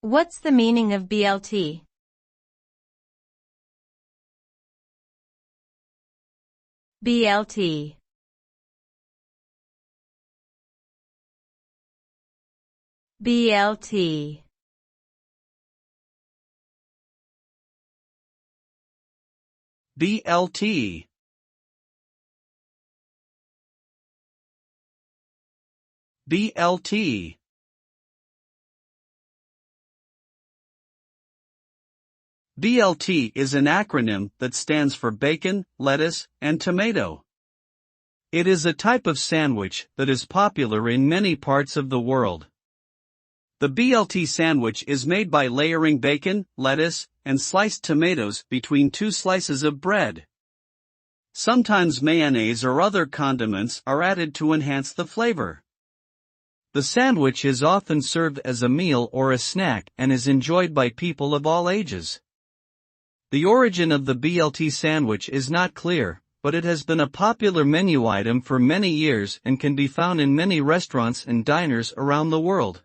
What's the meaning of BLT? BLT. BLT. BLT. BLT. BLT is an acronym that stands for bacon, lettuce, and tomato. It is a type of sandwich that is popular in many parts of the world. The BLT sandwich is made by layering bacon, lettuce, and sliced tomatoes between two slices of bread. Sometimes mayonnaise or other condiments are added to enhance the flavor. The sandwich is often served as a meal or a snack and is enjoyed by people of all ages. The origin of the BLT sandwich is not clear, but it has been a popular menu item for many years and can be found in many restaurants and diners around the world.